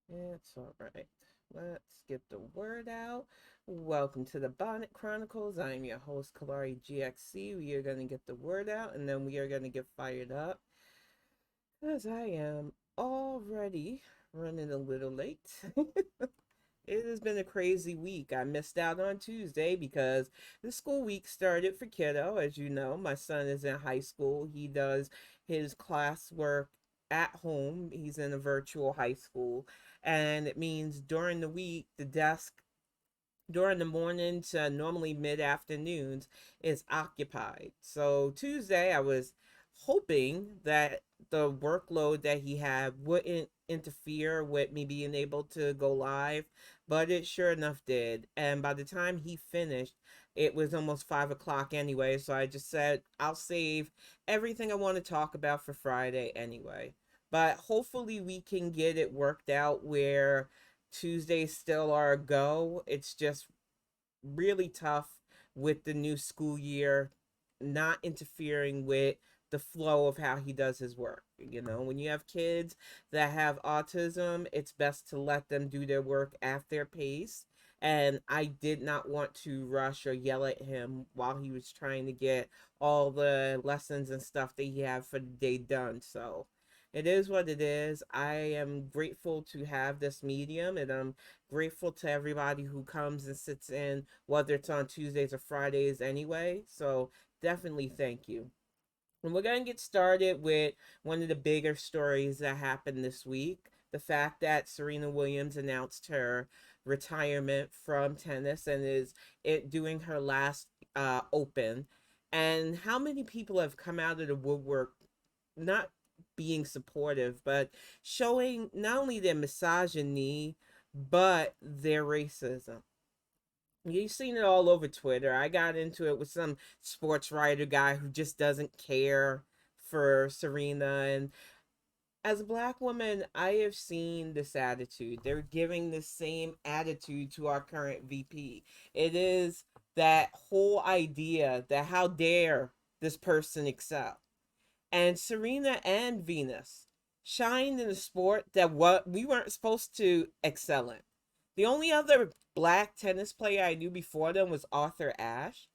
It's all right. Let's get the word out. Welcome to the Bonnet Chronicles. I'm your host, Kalari GXC. We are going to get the word out and then we are going to get fired up because I am already running a little late. It has been a crazy week. I missed out on Tuesday because the school week started for kiddo. As you know, my son is in high school. He does his classwork at home. He's in a virtual high school. And it means during the week, the desk during the morning to normally mid afternoons is occupied. So Tuesday, I was hoping that the workload that he had wouldn't interfere with me being able to go live, but it sure enough did. And by the time he finished, it was almost 5 o'clock anyway. So I just said, I'll save everything I want to talk about for Friday anyway. But hopefully, we can get it worked out where Tuesdays still are a go. It's just really tough with the new school year not interfering with the flow of how he does his work. You know, when you have kids that have autism, it's best to let them do their work at their pace. And I did not want to rush or yell at him while he was trying to get all the lessons and stuff that he had for the day done. So it is what it is. I am grateful to have this medium, and I'm grateful to everybody who comes and sits in, whether it's on Tuesdays or Fridays anyway. So definitely thank you. And we're going to get started with one of the bigger stories that happened this week. The fact that Serena Williams announced her retirement from tennis and is it doing her last open. And how many people have come out of the woodwork not being supportive, but showing not only their misogyny, but their racism. You've seen it all over Twitter. I got into it with some sports writer guy who just doesn't care for Serena. And as a black woman, I have seen this attitude. They're giving the same attitude to our current VP. It is that whole idea that how dare this person excel. And Serena and Venus shined in a sport that what we weren't supposed to excel in. The only other black tennis player I knew before them was Arthur Ashe.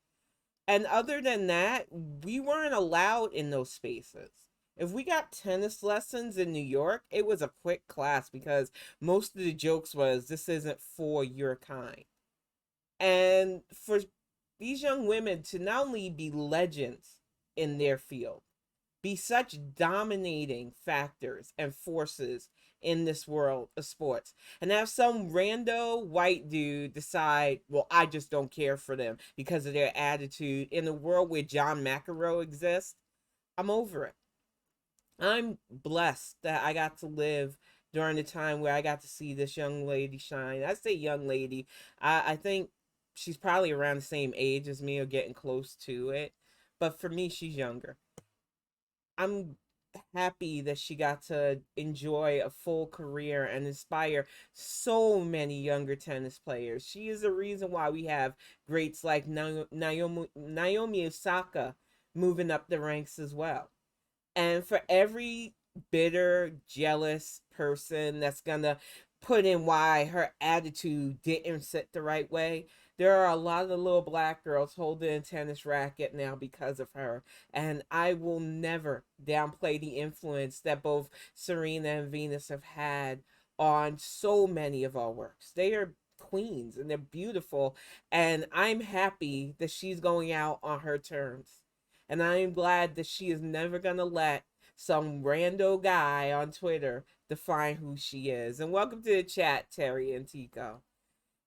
And other than that, we weren't allowed in those spaces. If we got tennis lessons in New York, it was a quick class because most of the jokes was this isn't for your kind. And for these young women to not only be legends in their field, be such dominating factors and forces in this world of sports, and have some rando white dude decide, well, I just don't care for them because of their attitude in a world where John McEnroe exists. I'm over it. I'm blessed that I got to live during the time where I got to see this young lady shine. I say young lady, I think she's probably around the same age as me or getting close to it, but for me she's younger. I'm happy that she got to enjoy a full career and inspire so many younger tennis players. She is the reason why we have greats like Naomi Osaka moving up the ranks as well. And for every bitter, jealous person that's gonna put in why her attitude didn't sit the right way, there are a lot of little black girls holding a tennis racket now because of her. And I will never downplay the influence that both Serena and Venus have had on so many of our works. They are queens and they're beautiful. And I'm happy that she's going out on her terms. And I am glad that she is never going to let some rando guy on Twitter define who she is. And welcome to the chat, Terry and Tico.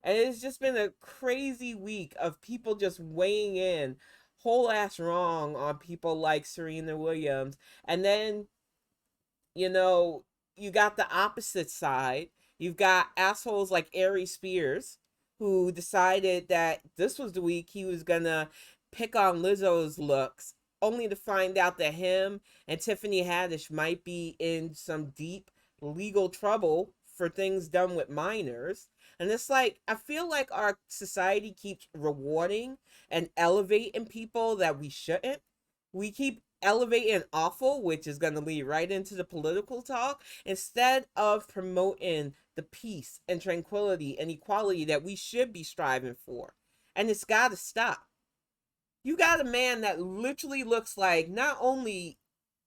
And it's just been a crazy week of people just weighing in whole ass wrong on people like Serena Williams. And then, you know, you got the opposite side. You've got assholes like Ari Spears who decided that this was the week he was going to pick on Lizzo's looks, only to find out that him and Tiffany Haddish might be in some deep legal trouble for things done with minors. And it's like, I feel like our society keeps rewarding and elevating people that we shouldn't. We keep elevating awful, which is going to lead right into the political talk, instead of promoting the peace and tranquility and equality that we should be striving for. And it's got to stop. You got a man that literally looks like, not only,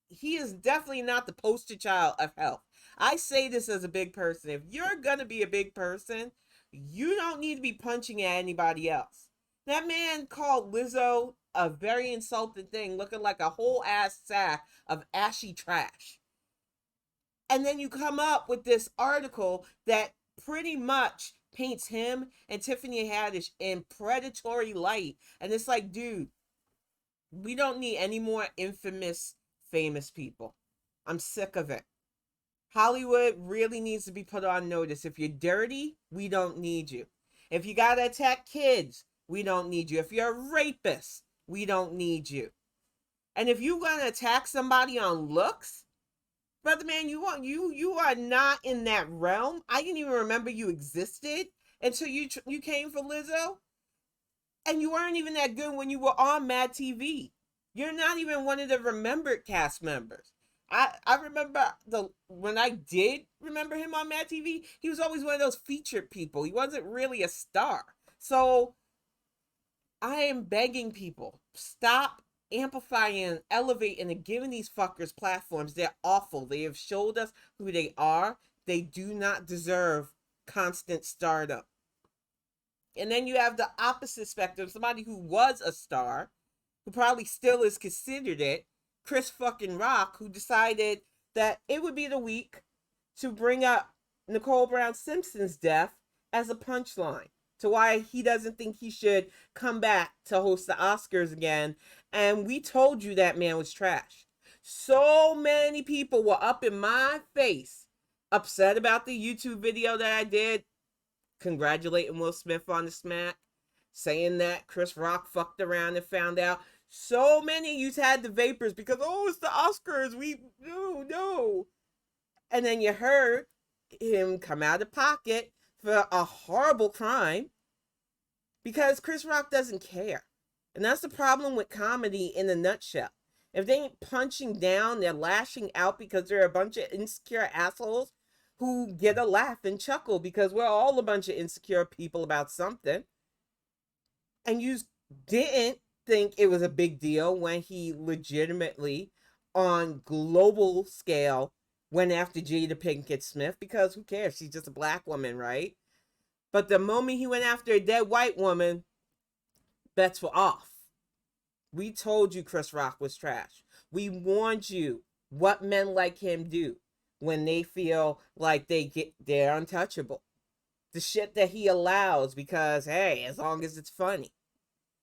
he is definitely not the poster child of health. I say this as a big person. If you're going to be a big person, you don't need to be punching at anybody else. That man called Lizzo a very insulting thing, looking like a whole ass sack of ashy trash. And then you come up with this article that pretty much paints him and Tiffany Haddish in predatory light. And it's like, dude, we don't need any more infamous, famous people. I'm sick of it. Hollywood really needs to be put on notice. If you're dirty, we don't need you. If you gotta attack kids, we don't need you. If you're a rapist, we don't need you. And if you're gonna attack somebody on looks, brother man, you are not in that realm. I didn't even remember you existed until you came for Lizzo, and you weren't even that good when you were on Mad TV. You're not even one of the remembered cast members. I remember when I did remember him on Mad TV, he was always one of those featured people. He wasn't really a star. So I am begging people, stop amplifying, elevating, and giving these fuckers platforms. They're awful. They have showed us who they are. They do not deserve constant stardom. And then you have the opposite spectrum, somebody who was a star, who probably still is considered it, Chris fucking Rock, who decided that it would be the week to bring up Nicole Brown Simpson's death as a punchline to why he doesn't think he should come back to host the Oscars again. And we told you that man was trash. So many people were up in my face, upset about the YouTube video that I did, congratulating Will Smith on the smack, saying that Chris Rock fucked around and found out. So many of you had the vapors because, oh, it's the Oscars. No. And then you heard him come out of pocket for a horrible crime because Chris Rock doesn't care. And that's the problem with comedy in a nutshell. If they ain't punching down, they're lashing out because they're a bunch of insecure assholes who get a laugh and chuckle because we're all a bunch of insecure people about something. And you didn't think it was a big deal when he legitimately, on global scale, went after Jada Pinkett Smith, because who cares? She's just a black woman, right? But the moment he went after a dead white woman, bets were off. We told you Chris Rock was trash. We warned you what men like him do when they feel like they're untouchable. The shit that he allows because, hey, as long as it's funny.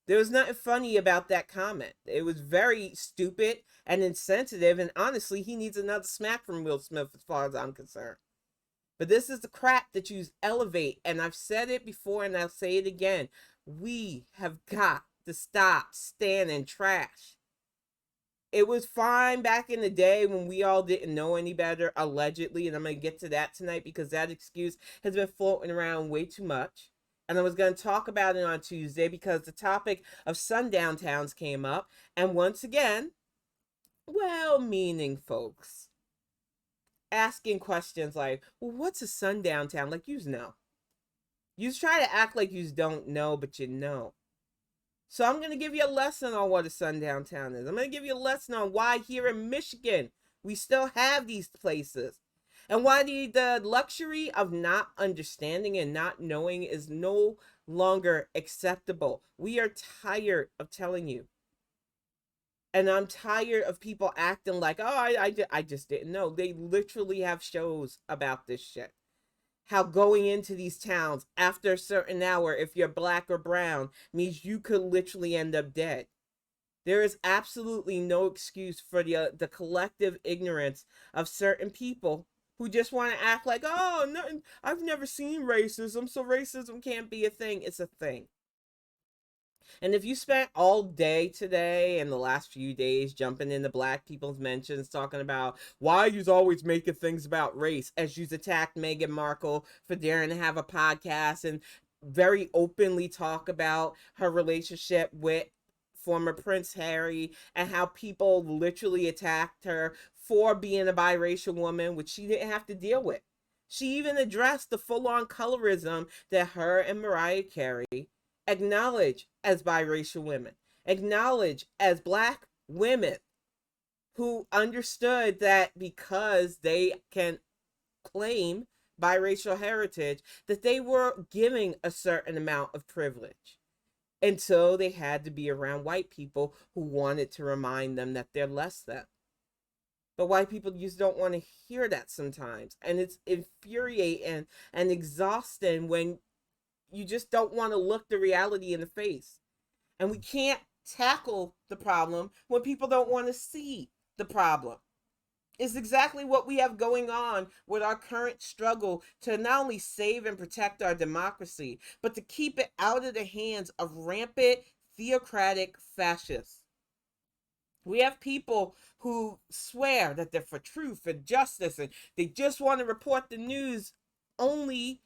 There was nothing funny about that comment. It was very stupid and insensitive, and honestly, he needs another smack from Will Smith as far as I'm concerned. But this is the crap that you elevate, and I've said it before and I'll say it again. We have got to stop standing trash. It was fine back in the day when we all didn't know any better, allegedly, and I'm going to get to that tonight because that excuse has been floating around way too much. And I was going to talk about it on Tuesday because the topic of sundown towns came up. And once again, well-meaning folks asking questions like, well, what's a sundown town? Like, yous know. Yous try to act like yous don't know, but you know. So I'm going to give you a lesson on what a sundown town is. I'm going to give you a lesson on why here in Michigan we still have these places. And why the luxury of not understanding and not knowing is no longer acceptable. We are tired of telling you. And I'm tired of people acting like, oh, I just didn't know. They literally have shows about this shit. How going into these towns after a certain hour, if you're black or brown, means you could literally end up dead. There is absolutely no excuse for the collective ignorance of certain people who just want to act like, oh, no, I've never seen racism, so racism can't be a thing. It's a thing. And if you spent all day today and the last few days jumping into black people's mentions talking about why you's always making things about race, as you's attacked Meghan Markle for daring to have a podcast and very openly talk about her relationship with former Prince Harry, and how people literally attacked her for being a biracial woman, which she didn't have to deal with. She even addressed the full-on colorism that her and Mariah Carey acknowledge as biracial women, acknowledge as Black women who understood that because they can claim biracial heritage, that they were giving a certain amount of privilege. And so they had to be around white people who wanted to remind them that they're less than. But white people just don't want to hear that sometimes. And it's infuriating and exhausting when you just don't want to look the reality in the face. And we can't tackle the problem when people don't want to see the problem. Is exactly what we have going on with our current struggle to not only save and protect our democracy, but to keep it out of the hands of rampant theocratic fascists. We have people who swear that they're for truth and justice and they just want to report the news, only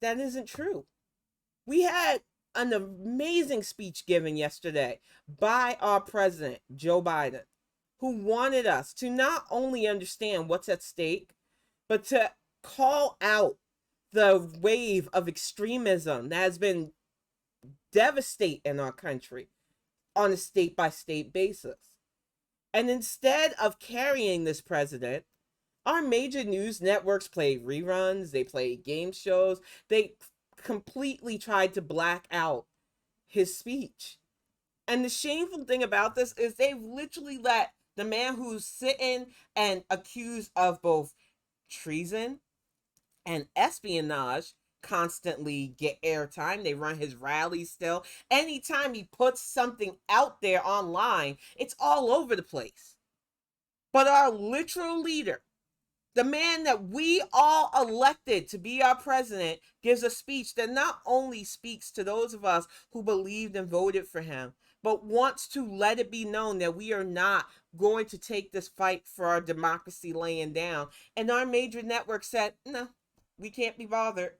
that isn't true. We had an amazing speech given yesterday by our president, Joe Biden, who wanted us to not only understand what's at stake, but to call out the wave of extremism that has been devastating our country on a state-by-state basis. And instead of carrying this president, our major news networks play reruns, they play game shows, they completely tried to black out his speech. And the shameful thing about this is they've literally let the man who's sitting and accused of both treason and espionage constantly get airtime. They run his rallies still. Anytime he puts something out there online, it's all over the place. But our literal leader, the man that we all elected to be our president, gives a speech that not only speaks to those of us who believed and voted for him, but wants to let it be known that we are not going to take this fight for our democracy laying down. And our major network said, no, we can't be bothered.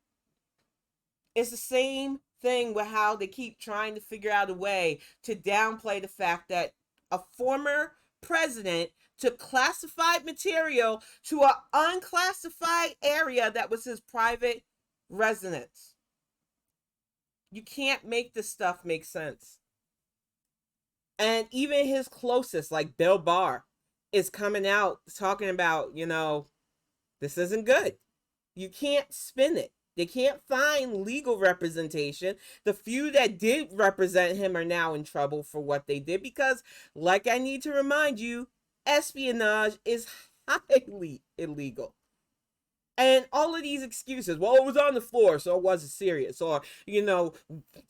It's the same thing with how they keep trying to figure out a way to downplay the fact that a former president took classified material to an unclassified area that was his private residence. You can't make this stuff make sense. And even his closest, like Bill Barr, is coming out talking about, this isn't good. You can't spin it. They can't find legal representation. The few that did represent him are now in trouble for what they did because, like I need to remind you, espionage is highly illegal. And all of these excuses, well, it was on the floor, so it wasn't serious. Or,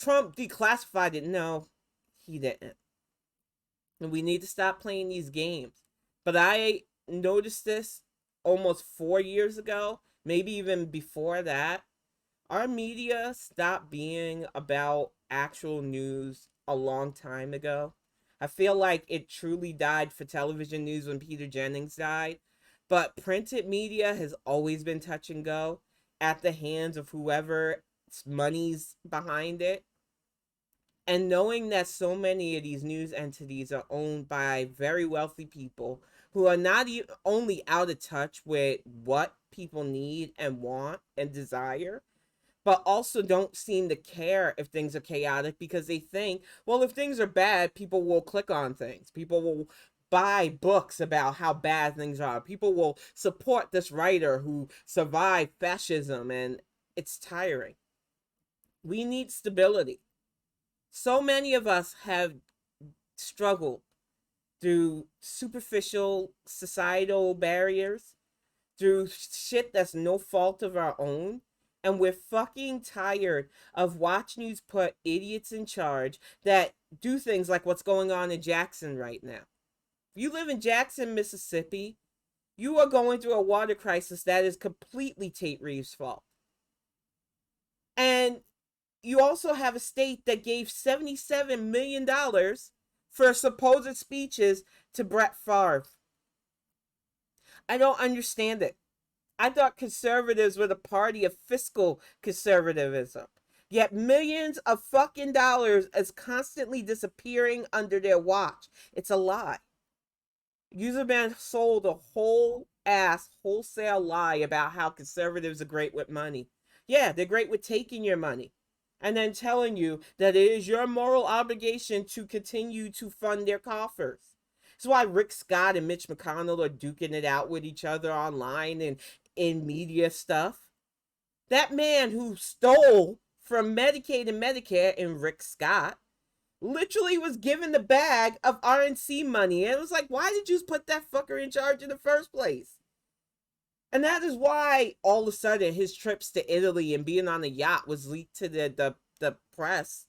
Trump declassified it. No, he didn't. And we need to stop playing these games. But I noticed this almost 4 years ago, maybe even before that. Our media stopped being about actual news a long time ago. I feel like it truly died for television news when Peter Jennings died. But printed media has always been touch and go at the hands of whoever's money's behind it. And knowing that so many of these news entities are owned by very wealthy people who are not only out of touch with what people need and want and desire, but also don't seem to care if things are chaotic because they think, well, if things are bad, people will click on things. People will buy books about how bad things are. People will support this writer who survived fascism, and it's tiring. We need stability. So many of us have struggled through superficial societal barriers, through shit that's no fault of our own. And we're fucking tired of watching you put idiots in charge that do things like what's going on in Jackson right now. If you live in Jackson, Mississippi, you are going through a water crisis that is completely Tate Reeves' fault. And you also have a state that gave $77 million for supposed speeches to Brett Favre. I don't understand it. I thought conservatives were the party of fiscal conservatism. Yet millions of fucking dollars is constantly disappearing under their watch. It's a lie. User been sold a whole ass wholesale lie about how conservatives are great with money. Yeah, they're great with taking your money and then telling you that it is your moral obligation to continue to fund their coffers. That's why Rick Scott and Mitch McConnell are duking it out with each other online and in media stuff. That man who stole from Medicaid and Medicare in Rick Scott literally was given the bag of RNC money. And it was like, why did you put that fucker in charge in the first place? And that is why all of a sudden his trips to Italy and being on a yacht was leaked to the press.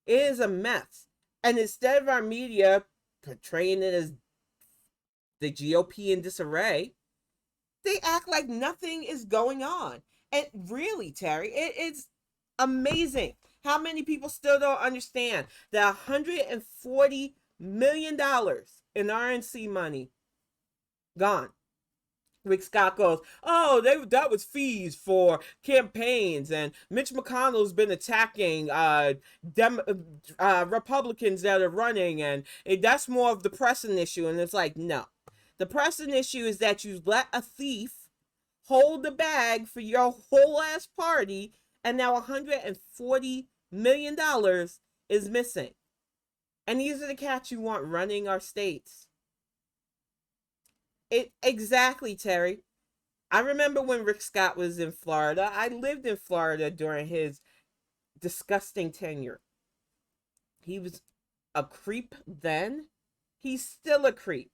It is a mess. And instead of our media portraying it as the GOP in disarray, they act like nothing is going on. And really, Terry, it's amazing how many people still don't understand that $140 million in RNC money gone. Rick Scott goes, oh, that was fees for campaigns, and Mitch McConnell's been attacking Republicans that are running, and that's more of the pressing issue. And it's like, no. The pressing issue is that you let a thief hold the bag for your whole ass party, and now $140 million is missing. And these are the cats you want running our states. Exactly, Terry. I remember when Rick Scott was in Florida. I lived in Florida during his disgusting tenure. He was a creep then. He's still a creep.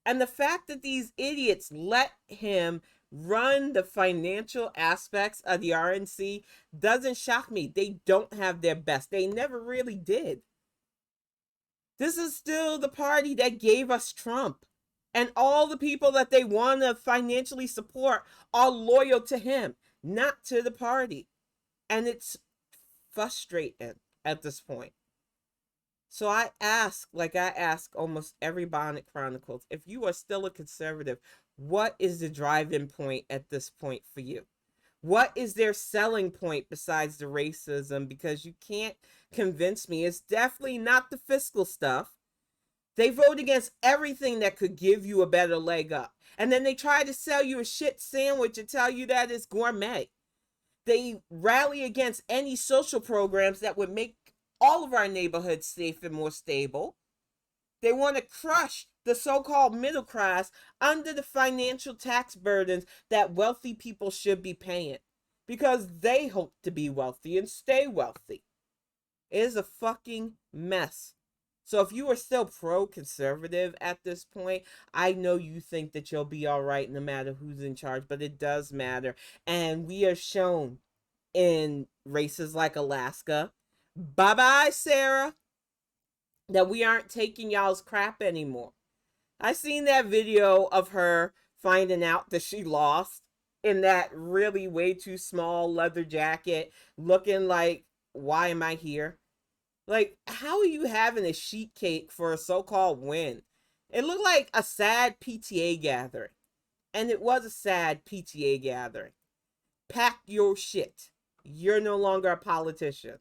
And the fact that these idiots let him run the financial aspects of the RNC doesn't shock me. They don't have their best. They never really did. This is still the party that gave us Trump. And all the people that they want to financially support are loyal to him, not to the party. And it's frustrating at this point. So I ask, like I ask almost every Bonnet Chronicles, if you are still a conservative, what is the driving point at this point for you? What is their selling point besides the racism? Because you can't convince me. It's definitely not the fiscal stuff. They vote against everything that could give you a better leg up. And then they try to sell you a shit sandwich and tell you that it's gourmet. They rally against any social programs that would make all of our neighborhoods safe and more stable. They want to crush the so-called middle class under the financial tax burdens that wealthy people should be paying because they hope to be wealthy and stay wealthy. It is a fucking mess. So if you are still pro-conservative at this point, I know you think that you'll be all right no matter who's in charge, but it does matter. And we are shown in races like Alaska, bye-bye, Sarah, that we aren't taking y'all's crap anymore. I seen that video of her finding out that she lost in that really way too small leather jacket, looking like, why am I here? Like, how are you having a sheet cake for a so-called win? It looked like a sad PTA gathering. And it was a sad PTA gathering. Pack your shit. You're no longer a politician.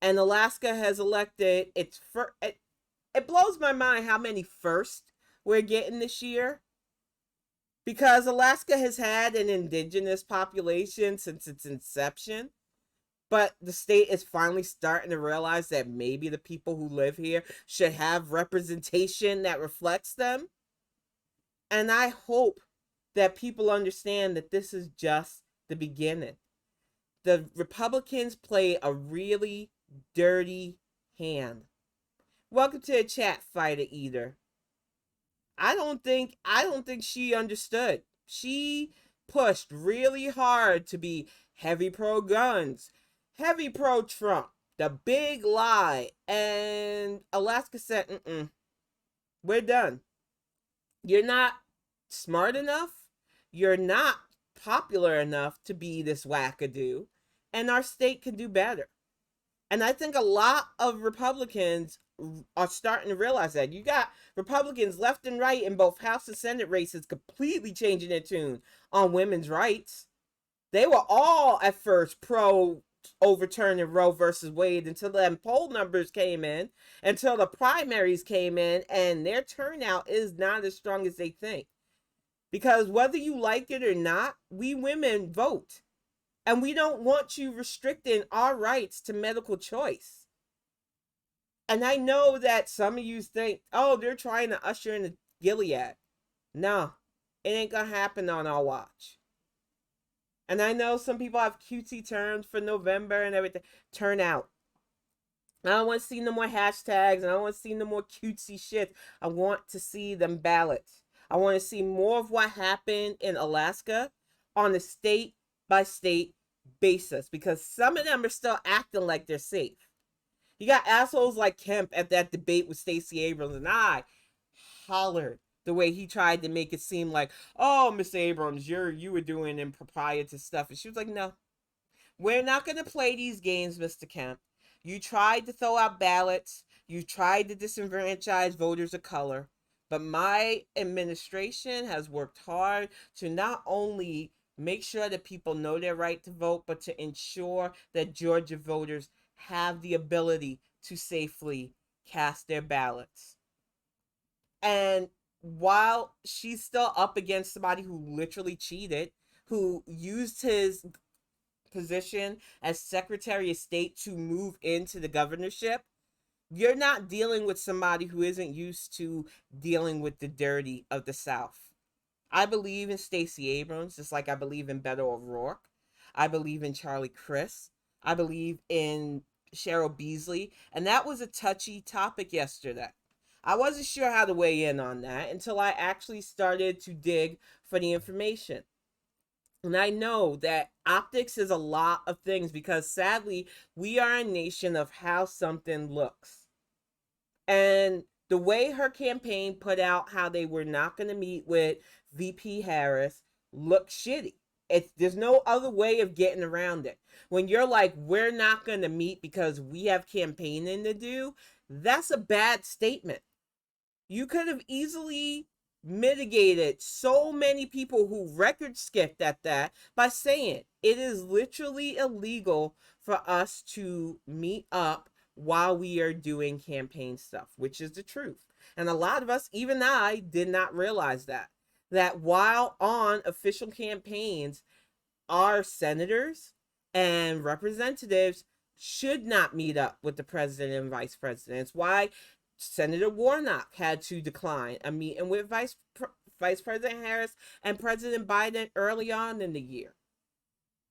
And Alaska has elected its first. It blows my mind how many firsts we're getting this year. Because Alaska has had an indigenous population since its inception. But the state is finally starting to realize that maybe the people who live here should have representation that reflects them. And I hope that people understand that this is just the beginning. The Republicans play a really dirty hand. Welcome to the chat, Fighter Eater. I don't think she understood. She pushed really hard to be heavy pro-guns, heavy pro-Trump, the big lie. And Alaska said, we're done. You're not smart enough. You're not popular enough to be this wackadoo. And our state can do better. And I think a lot of Republicans are starting to realize that. You got Republicans left and right in both House and Senate races completely changing their tune on women's rights. They were all at first pro overturning Roe versus Wade until the poll numbers came in, until the primaries came in, and their turnout is not as strong as they think. Because whether you like it or not, we women vote. And we don't want you restricting our rights to medical choice. And I know that some of you think, oh, they're trying to usher in the Gilead. No, it ain't gonna happen on our watch. And I know some people have cutesy terms for November and everything. Turn out. I don't want to see no more hashtags. And I don't want to see no more cutesy shit. I want to see them ballots. I want to see more of what happened in Alaska on a state by state basis, because some of them are still acting like they're safe. You got assholes like Kemp at that debate with Stacey Abrams, and I hollered the way he tried to make it seem like, oh, Miss Abrams, you were doing impropriety stuff. And she was like, no, we're not going to play these games, Mr. Kemp. You tried to throw out ballots. You tried to disenfranchise voters of color. But my administration has worked hard to not only make sure that people know their right to vote, but to ensure that Georgia voters have the ability to safely cast their ballots. And while she's still up against somebody who literally cheated, who used his position as Secretary of State to move into the governorship, you're not dealing with somebody who isn't used to dealing with the dirty of the South. I believe in Stacey Abrams, just like I believe in Beto O'Rourke. I believe in Charlie Crist. I believe in Cheryl Beasley. And that was a touchy topic yesterday. I wasn't sure how to weigh in on that until I actually started to dig for the information. And I know that optics is a lot of things, because sadly, we are a nation of how something looks. And the way her campaign put out how they were not going to meet with VP Harris looked shitty. There's no other way of getting around it. When you're like, we're not going to meet because we have campaigning to do, that's a bad statement. You could have easily mitigated so many people who record skipped at that by saying it is literally illegal for us to meet up while we are doing campaign stuff, which is the truth. And a lot of us, even I, did not realize that while on official campaigns, our senators and representatives should not meet up with the president and vice president. It's why Senator Warnock had to decline a meeting with Vice President Harris and President Biden early on in the year.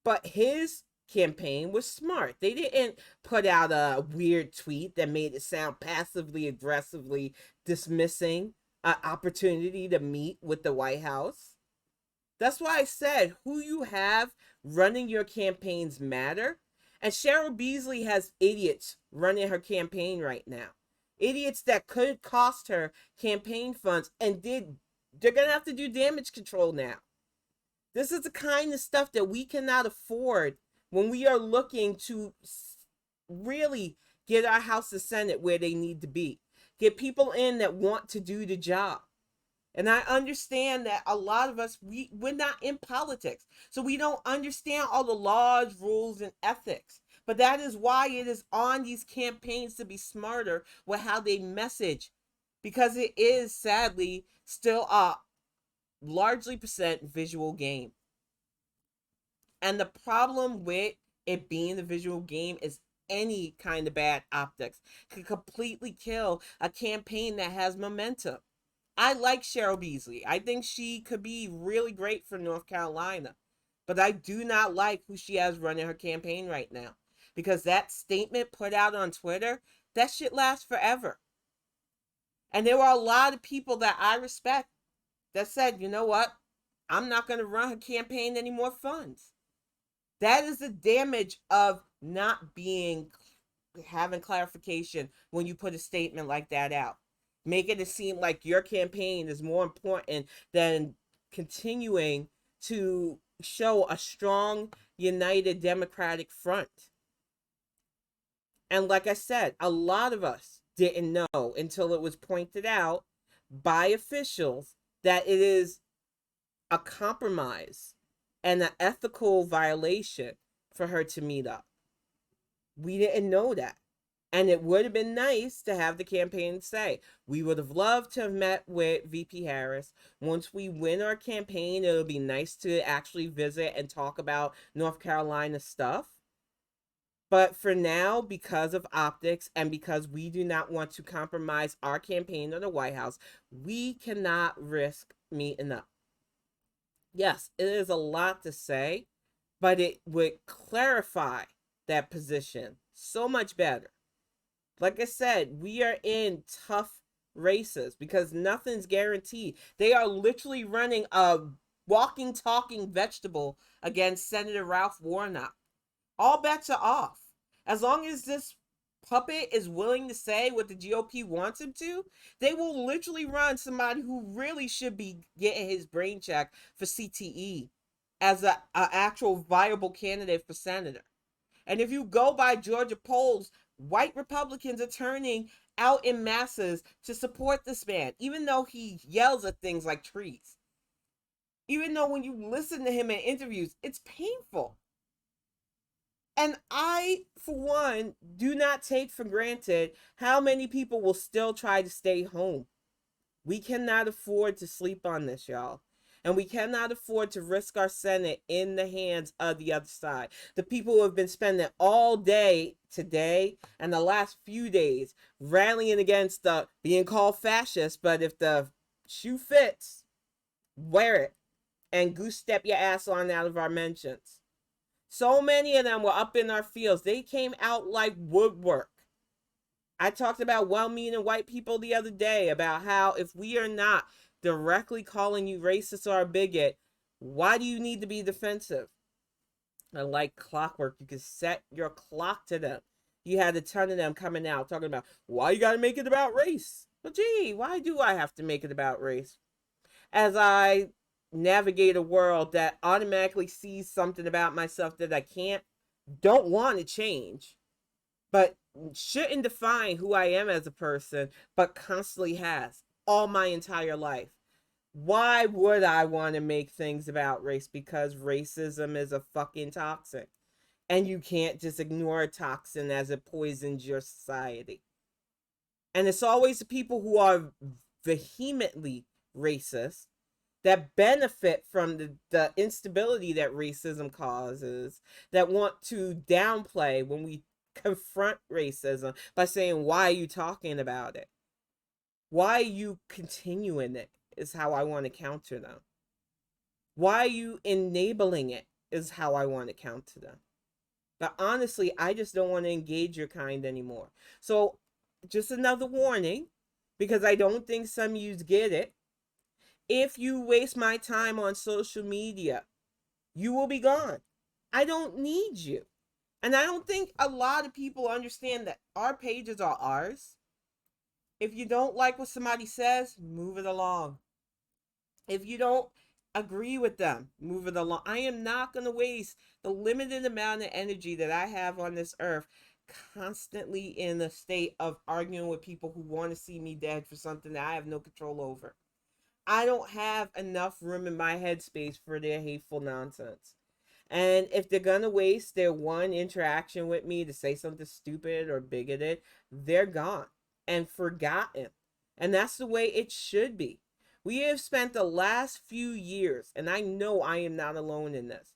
But his campaign was smart. They didn't put out a weird tweet that made it sound passively aggressively dismissing an opportunity to meet with the White House. That's why I said who you have running your campaigns matter. And Cheryl Beasley has idiots running her campaign right now. Idiots that could cost her campaign funds, and they're going to have to do damage control now. This is the kind of stuff that we cannot afford when we are looking to really get our House of Senate where they need to be. Get people in that want to do the job. And I understand that a lot of us, we're not in politics. So we don't understand all the laws, rules, and ethics. But that is why it is on these campaigns to be smarter with how they message. Because it is, sadly, still a largely percent visual game. And the problem with it being the visual game is any kind of bad optics could completely kill a campaign that has momentum. I like Cheryl Beasley. I think she could be really great for North Carolina. But I do not like who she has running her campaign right now. Because that statement put out on Twitter, that shit lasts forever. And there were a lot of people that I respect that said, you know what? I'm not going to run her campaign any more funds. That is the damage of not having clarification when you put a statement like that out. Making it seem like your campaign is more important than continuing to show a strong, united Democratic front. And like I said, a lot of us didn't know until it was pointed out by officials that it is a compromise and an ethical violation for her to meet up. We didn't know that. And it would have been nice to have the campaign say, we would have loved to have met with VP Harris. Once we win our campaign, it'll be nice to actually visit and talk about North Carolina stuff. But for now, because of optics and because we do not want to compromise our campaign or the White House, we cannot risk meeting up. Yes, it is a lot to say, but it would clarify that position so much better. Like I said, we are in tough races because nothing's guaranteed. They are literally running a walking, talking vegetable against Senator Ralph Warnock. All bets are off. As long as this puppet is willing to say what the GOP wants him to, they will literally run somebody who really should be getting his brain checked for CTE as a actual viable candidate for senator. And if you go by Georgia polls, white Republicans are turning out in masses to support this man, even though he yells at things like trees. Even though when you listen to him in interviews, it's painful. And I, for one, do not take for granted how many people will still try to stay home. We cannot afford to sleep on this, y'all. And we cannot afford to risk our Senate in the hands of the other side. The people who have been spending all day today and the last few days rallying against being called fascist, but if the shoe fits, wear it and goose step your ass on out of our mentions. So many of them were up in our fields. They came out like woodwork. I talked about well-meaning white people the other day about how if we are not directly calling you racist or a bigot, why do you need to be defensive? And like clockwork, you can set your clock to them. You had a ton of them coming out talking about why you got to make it about race. Well, gee, why do I have to make it about race? As I navigate a world that automatically sees something about myself that I don't want to change, but shouldn't define who I am as a person, but constantly has all my entire life. Why would I want to make things about race? Because racism is a fucking toxin. And you can't just ignore a toxin as it poisons your society. And it's always the people who are vehemently racist that benefit from the instability that racism causes, that want to downplay when we confront racism by saying, why are you talking about it? Why are you continuing it is how I want to counter them. Why are you enabling it is how I want to counter them. But honestly, I just don't want to engage your kind anymore. So just another warning, because I don't think some of you get it. If you waste my time on social media, you will be gone. I don't need you. And I don't think a lot of people understand that our pages are ours. If you don't like what somebody says, move it along. If you don't agree with them, move it along. I am not going to waste the limited amount of energy that I have on this earth constantly in a state of arguing with people who want to see me dead for something that I have no control over. I don't have enough room in my headspace for their hateful nonsense. And if they're going to waste their one interaction with me to say something stupid or bigoted, they're gone and forgotten. And that's the way it should be. We have spent the last few years, and I know I am not alone in this,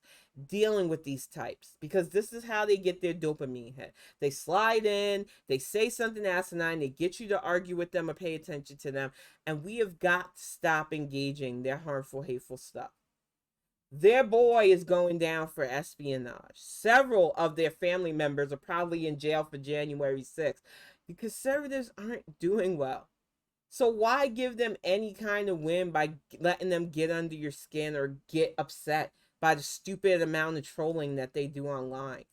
dealing with these types because this is how they get their dopamine hit. They slide in, they say something asinine, they get you to argue with them or pay attention to them, and we have got to stop engaging their harmful, hateful stuff. Their boy is going down for espionage. Several of their family members are probably in jail for January 6th. The conservatives aren't doing well. So why give them any kind of win by letting them get under your skin or get upset by the stupid amount of trolling that they do online?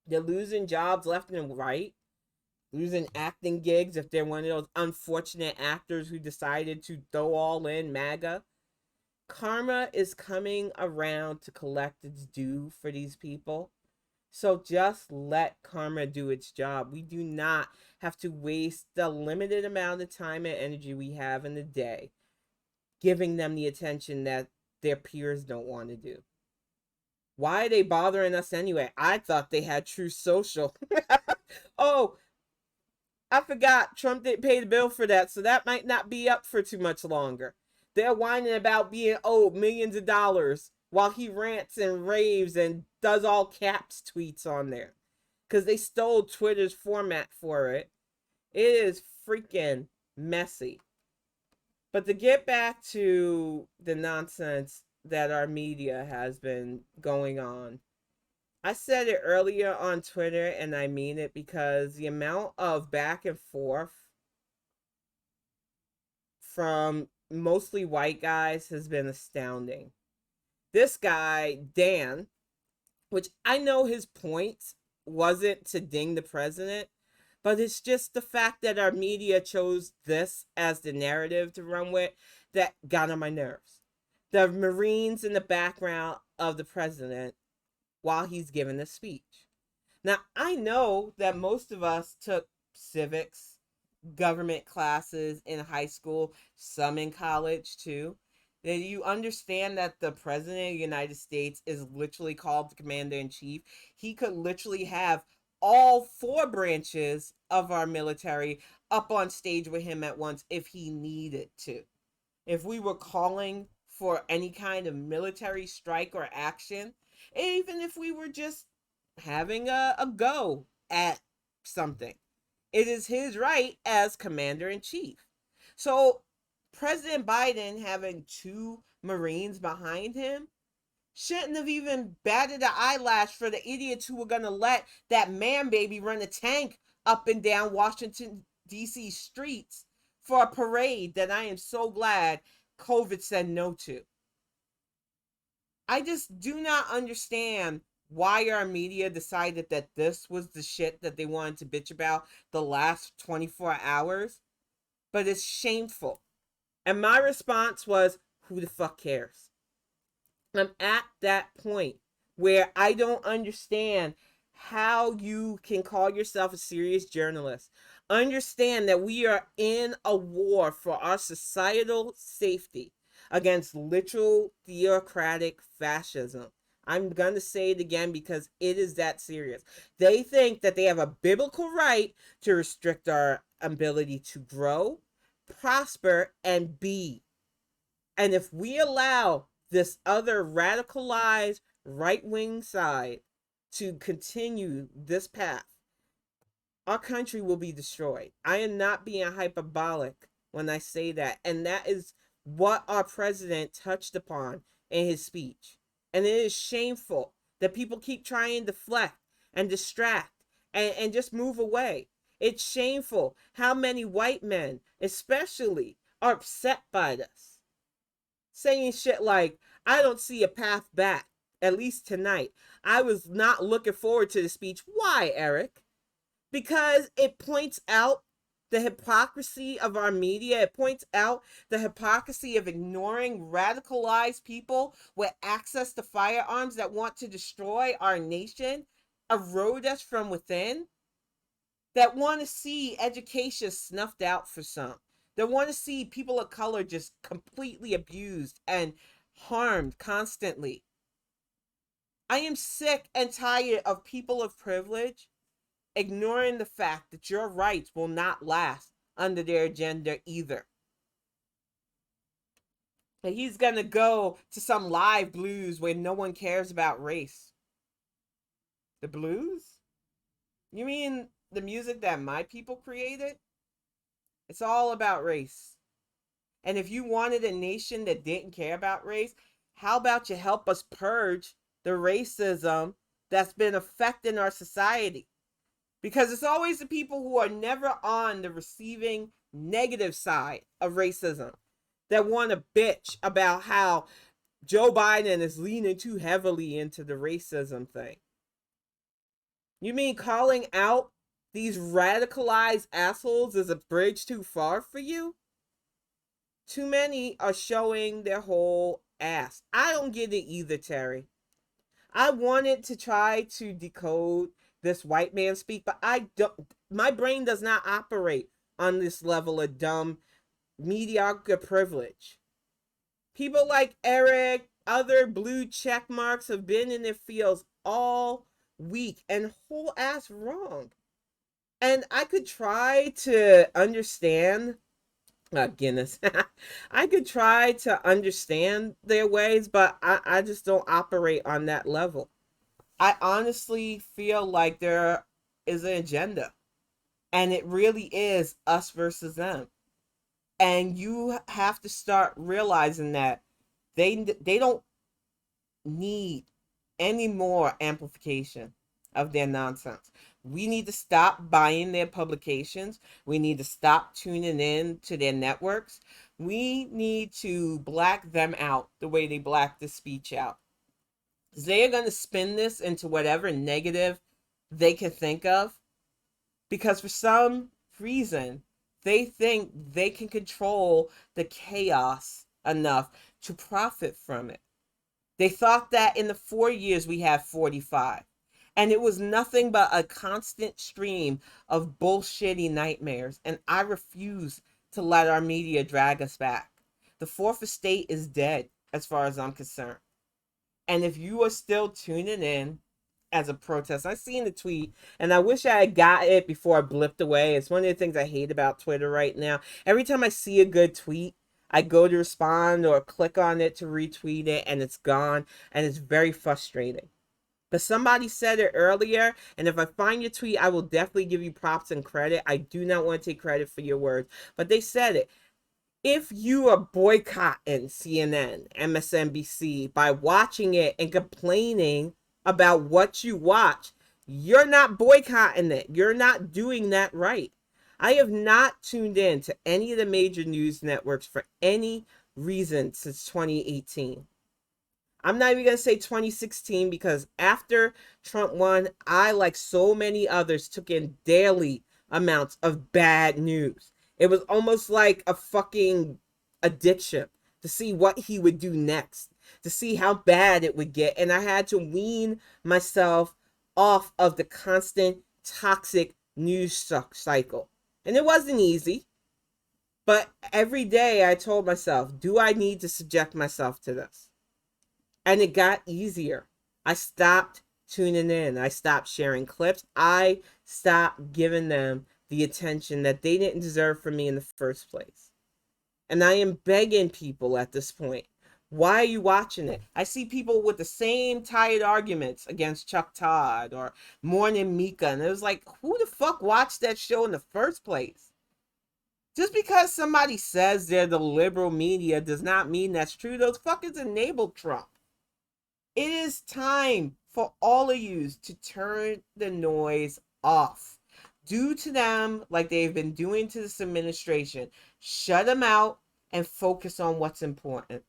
They're losing jobs left and right, losing acting gigs if they're one of those unfortunate actors who decided to throw all in MAGA. Karma is coming around to collect its due for these people. So just let karma do its job. We do not have to waste the limited amount of time and energy we have in the day giving them the attention that their peers don't want to do. Why are they bothering us anyway? I thought they had True Social. Oh, I forgot Trump didn't pay the bill for that, so that might not be up for too much longer. They're whining about being owed millions of dollars while he rants and raves and does all caps tweets on there because they stole Twitter's format for it. It is freaking messy. But to get back to the nonsense that our media has been going on, I said it earlier on Twitter, and I mean it, because the amount of back and forth from mostly white guys has been astounding. This guy, Dan, which I know his point wasn't to ding the president, but it's just the fact that our media chose this as the narrative to run with that got on my nerves. The Marines in the background of the president while he's giving the speech. Now, I know that most of us took civics, government classes in high school, some in college too. That you understand that the president of the United States is literally called the commander in chief. He could literally have all four branches of our military up on stage with him at once if he needed to. If we were calling for any kind of military strike or action, even if we were just having a go at something, it is his right as commander in chief. So President Biden having two Marines behind him shouldn't have even batted an eyelash for the idiots who were going to let that man baby run a tank up and down Washington, D.C. streets for a parade that I am so glad COVID said no to. I just do not understand why our media decided that this was the shit that they wanted to bitch about the last 24 hours, but it's shameful. And my response was, who the fuck cares? I'm at that point where I don't understand how you can call yourself a serious journalist. Understand that we are in a war for our societal safety against literal theocratic fascism. I'm going to say it again because it is that serious. They think that they have a biblical right to restrict our ability to grow, prosper, and be. And if we allow this other radicalized right-wing side to continue this path, our country will be destroyed. I am not being hyperbolic when I say that. And that is what our president touched upon in his speech. And it is shameful that people keep trying to deflect and distract and just move away. It's shameful how many white men, especially, are upset by this. Saying shit like, I don't see a path back, at least tonight. I was not looking forward to the speech. Why, Eric? Because it points out the hypocrisy of our media. It points out the hypocrisy of ignoring radicalized people with access to firearms that want to destroy our nation, erode us from within, that want to see education snuffed out for some, that want to see people of color just completely abused and harmed constantly. I am sick and tired of people of privilege ignoring the fact that your rights will not last under their agenda either. And he's going to go to some live blues where no one cares about race. The blues? You mean the music that my people created? It's all about race. And if you wanted a nation that didn't care about race, how about you help us purge the racism that's been affecting our society? Because it's always the people who are never on the receiving negative side of racism that want to bitch about how Joe Biden is leaning too heavily into the racism thing. You mean calling out these radicalized assholes is a bridge too far for you? Too many are showing their whole ass. I don't get it either, Terry. I wanted to try to decode this white man speak, but I don't. My brain does not operate on this level of dumb, mediocre privilege. People like Eric, other blue check marks have been in their fields all week and whole ass wrong. And I could try to understand Guinness. I could try to understand their ways, but I just don't operate on that level. I honestly feel like there is an agenda, and it really is us versus them. And you have to start realizing that they don't need any more amplification of their nonsense. We need to stop buying their publications. We need to stop tuning in to their networks. We need to black them out the way they black the speech out. They're going to spin this into whatever negative they can think of, because for some reason they think they can control the chaos enough to profit from it. They thought that in the 4 years we have 45. And it was nothing but a constant stream of bullshitty nightmares. And I refuse to let our media drag us back. The fourth estate is dead, as far as I'm concerned. And if you are still tuning in as a protest, I seen the tweet, and I wish I had got it before I blipped away. It's one of the things I hate about Twitter right now. Every time I see a good tweet, I go to respond or click on it to retweet it, and it's gone, and it's very frustrating. But somebody said it earlier, and if I find your tweet, I will definitely give you props and credit. I do not want to take credit for your words, but they said it. If you are boycotting CNN, MSNBC by watching it and complaining about what you watch, you're not boycotting it. You're not doing that right. I have not tuned in to any of the major news networks for any reason since 2018. I'm not even going to say 2016, because after Trump won, I, like so many others, took in daily amounts of bad news. It was almost like a fucking addiction to see what he would do next, to see how bad it would get. And I had to wean myself off of the constant toxic news cycle. And it wasn't easy. But every day I told myself, do I need to subject myself to this? And it got easier. I stopped tuning in. I stopped sharing clips. I stopped giving them the attention that they didn't deserve from me in the first place. And I am begging people at this point, why are you watching it? I see people with the same tired arguments against Chuck Todd or Morning Mika. And it was like, who the fuck watched that show in the first place? Just because somebody says they're the liberal media does not mean that's true. Those fuckers enabled Trump. It is time for all of you to turn the noise off. Do to them like they've been doing to this administration. Shut them out and focus on what's important.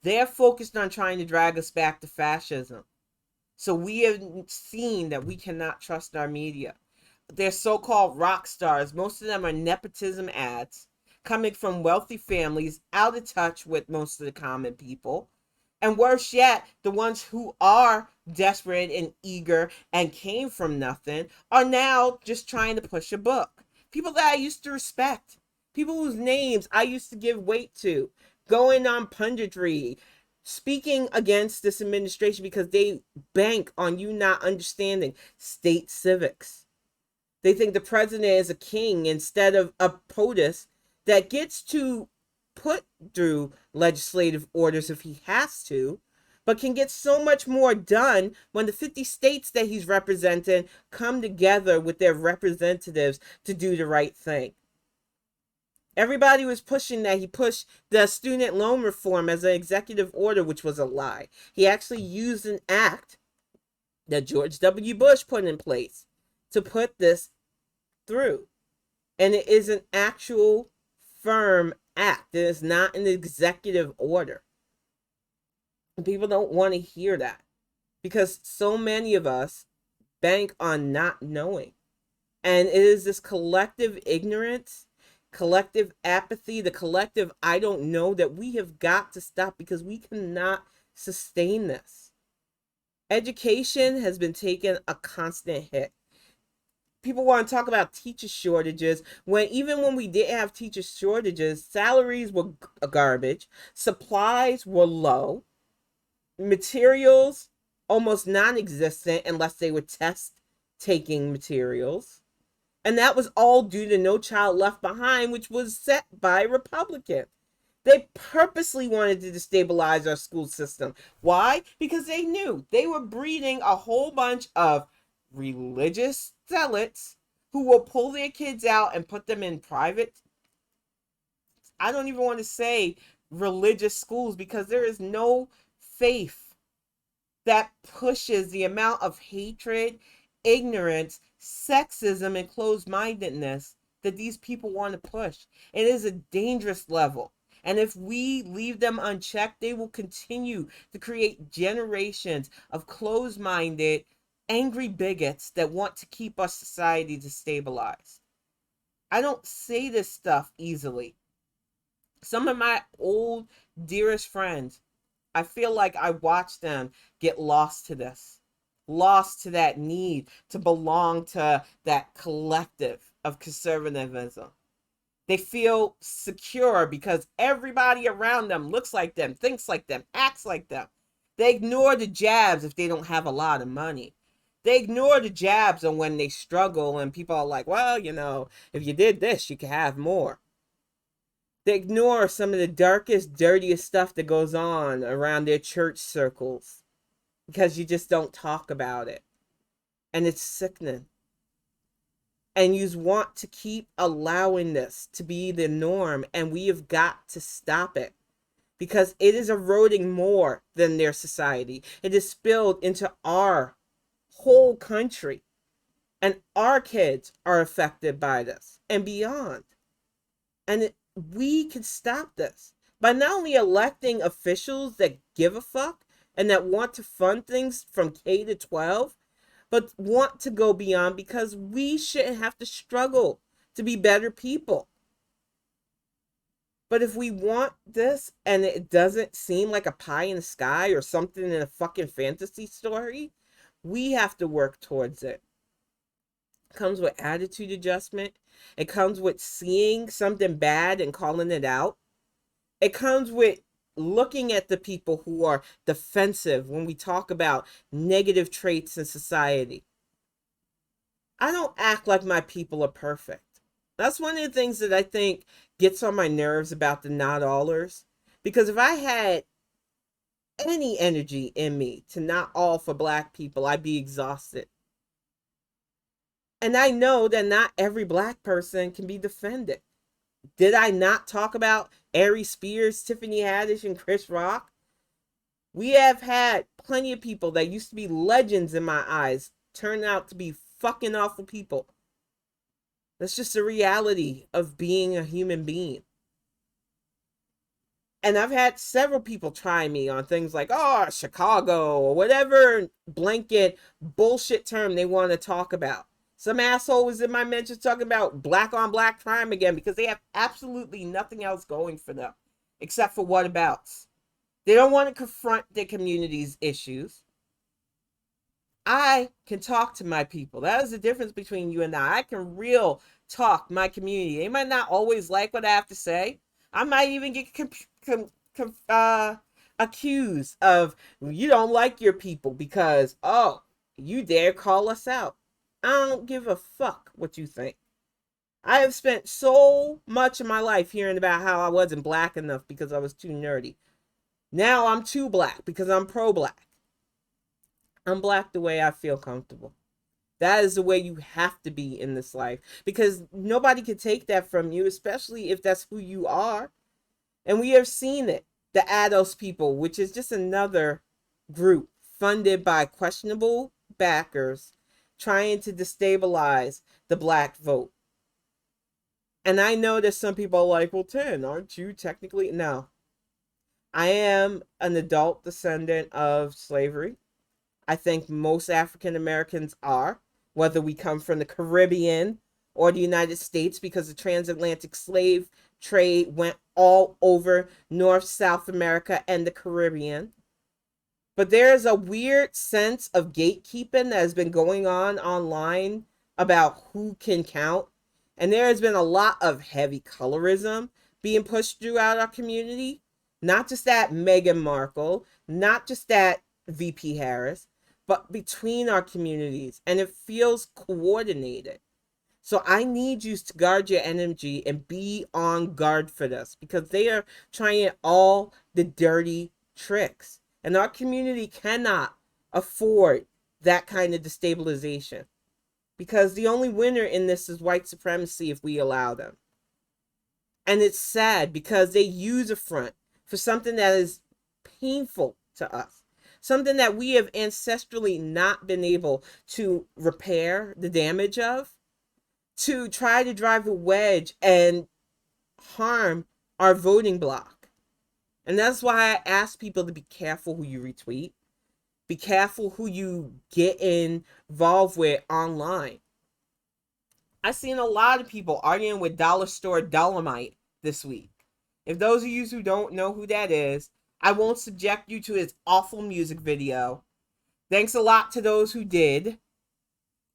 They're focused on trying to drag us back to fascism. So we have seen that we cannot trust our media. They're so-called rock stars. Most of them are nepotism ads coming from wealthy families, out of touch with most of the common people. And worse yet, the ones who are desperate and eager and came from nothing are now just trying to push a book. People that I used to respect. People whose names I used to give weight to. Going on punditry. Speaking against this administration because they bank on you not understanding state civics. They think the president is a king instead of a POTUS that gets to put through legislative orders if he has to, but can get so much more done when the 50 states that he's representing come together with their representatives to do the right thing. Everybody was pushing that. He pushed the student loan reform as an executive order, which was a lie. He actually used an act that George W. Bush put in place to put this through. And it is an actual firm act. It is not an executive order. And people don't want to hear that because so many of us bank on not knowing. And it is this collective ignorance, collective apathy, the collective I don't know that we have got to stop because we cannot sustain this. Education has been taking a constant hit. People want to talk about teacher shortages when even when we didn't have teacher shortages, salaries were garbage, supplies were low, materials almost non-existent unless they were test taking materials. And that was all due to No Child Left Behind, which was set by Republicans. They purposely wanted to destabilize our school system. Why? Because they knew they were breeding a whole bunch of religious zealots who will pull their kids out and put them in private, I don't even want to say religious schools, because there is no faith that pushes the amount of hatred, ignorance, sexism, and closed mindedness that these people want to push. It is a dangerous level. And if we leave them unchecked, they will continue to create generations of closed minded, angry bigots that want to keep our society destabilized. I don't say this stuff easily. Some of my old, dearest friends, I feel like I watch them get lost to this, lost to that need to belong to that collective of conservatism. They feel secure because everybody around them looks like them, thinks like them, acts like them. They ignore the jabs if they don't have a lot of money. They ignore the jabs on when they struggle and people are like, well, if you did this, you could have more. They ignore some of the darkest, dirtiest stuff that goes on around their church circles because you just don't talk about it. And it's sickening. And you want to keep allowing this to be the norm, and we have got to stop it because it is eroding more than their society. It is spilled into our whole country, and our kids are affected by this and beyond. And we can stop this by not only electing officials that give a fuck and that want to fund things from K to 12, but want to go beyond, because we shouldn't have to struggle to be better people. But if we want this and it doesn't seem like a pie in the sky or something in a fucking fantasy story, we have to work towards it. It comes with attitude adjustment. It comes with seeing something bad and calling it out. It comes with looking at the people who are defensive when we talk about negative traits in society. I don't act like my people are perfect. That's one of the things that I think gets on my nerves about the not allers. Because if I had any energy in me to not all for Black people, I'd be exhausted. And I know that not every Black person can be defended. Did I not talk about Ari Spears, Tiffany Haddish, and Chris Rock? We have had plenty of people that used to be legends in my eyes turn out to be fucking awful people. That's just the reality of being a human being. And I've had several people try me on things like, oh, Chicago, or whatever blanket bullshit term they want to talk about. Some asshole was in my mentions talking about black on black crime again because they have absolutely nothing else going for them except for whatabouts. They don't want to confront their community's issues. I can talk to my people. That is the difference between you and I. I can real talk my community. They might not always like what I have to say. I might even get accused of, you don't like your people because, oh, you dare call us out. I don't give a fuck what you think. I have spent so much of my life hearing about how I wasn't Black enough because I was too nerdy. Now I'm too Black because I'm pro-Black. I'm Black the way I feel comfortable. That is the way you have to be in this life, because nobody can take that from you, especially if that's who you are. And we have seen it. The ADOS people, which is just another group funded by questionable backers, trying to destabilize the Black vote. And I know that some people are like, well, 10, aren't you technically? No. I am an adult descendant of slavery. I think most African Americans are, whether we come from the Caribbean or the United States, because the transatlantic slave trade went all over North, South America, and the Caribbean. But there is a weird sense of gatekeeping that has been going on online about who can count. And there has been a lot of heavy colorism being pushed throughout our community. Not just that Meghan Markle, not just at VP Harris, but between our communities, and it feels coordinated. So I need you to guard your energy and be on guard for this, because they are trying all the dirty tricks. And our community cannot afford that kind of destabilization, because the only winner in this is white supremacy if we allow them. And it's sad because they use a front for something that is painful to us, something that we have ancestrally not been able to repair the damage of, to try to drive a wedge and harm our voting bloc. And that's why I ask people to be careful who you retweet, be careful who you get involved with online. I've seen a lot of people arguing with Dollar Store Dolomite this week. If those of you who don't know who that is, I won't subject you to his awful music video. Thanks a lot to those who did.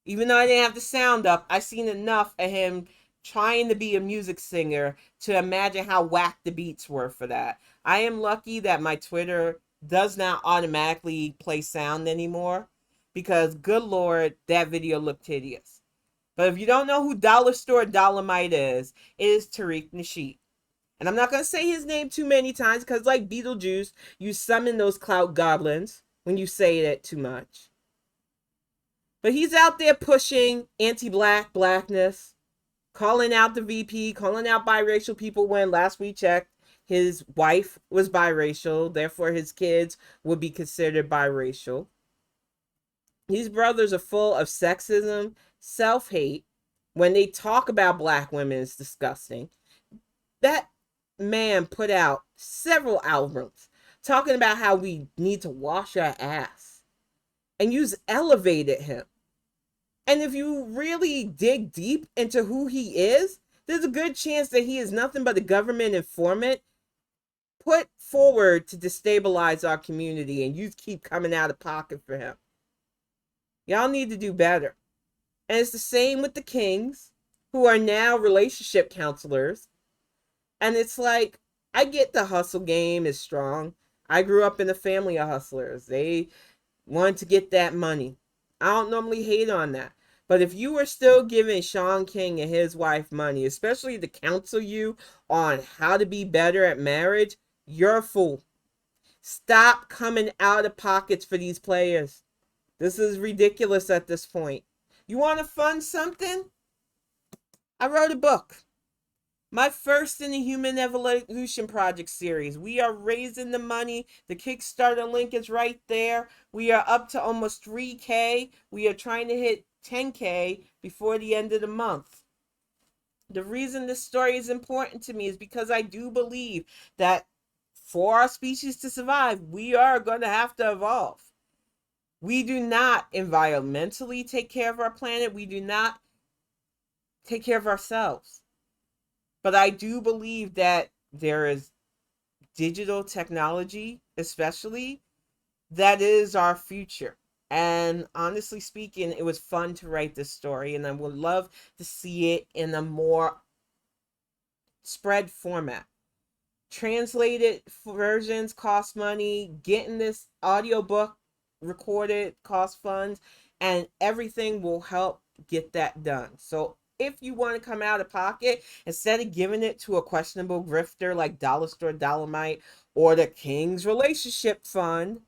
Even though I didn't have the sound up, I seen enough of him trying to be a music singer to imagine how whack the beats were for that. I am lucky that my Twitter does not automatically play sound anymore, because good Lord, that video looked hideous. But if you don't know who Dollar Store Dolomite is, it is Tariq Nasheed. And I'm not going to say his name too many times, because like Beetlejuice, you summon those clout goblins when you say it too much. But he's out there pushing anti-black blackness, calling out the VP, calling out biracial people, when last we checked, his wife was biracial, therefore his kids would be considered biracial. These brothers are full of sexism, self-hate. When they talk about black women, it's disgusting. That man put out several albums talking about how we need to wash our ass, and you've elevated him. And if you really dig deep into who he is, there's a good chance that he is nothing but a government informant put forward to destabilize our community, and you keep coming out of pocket for him. Y'all need to do better. And it's the same with the Kings, who are now relationship counselors. And it's like, I get the hustle game is strong. I grew up in a family of hustlers. They wanted to get that money. I don't normally hate on that. But if you were still giving Sean King and his wife money, especially to counsel you on how to be better at marriage, you're a fool. Stop coming out of pockets for these players. This is ridiculous at this point. You want to fund something? I wrote a book. My first in the Human Evolution Project series. We are raising the money. The Kickstarter link is right there. We are up to almost 3K. We are trying to hit 10K before the end of the month. The reason this story is important to me is because I do believe that for our species to survive, we are going to have to evolve. We do not environmentally take care of our planet. We do not take care of ourselves. But I do believe that there is digital technology, especially, that is our future. And honestly speaking, it was fun to write this story, and I would love to see it in a more spread format. Translated versions cost money. Getting this audiobook recorded cost funds, and everything will help get that done. So if you want to come out of pocket, instead of giving it to a questionable grifter like Dollar Store Dolomite or the King's Relationship Fund,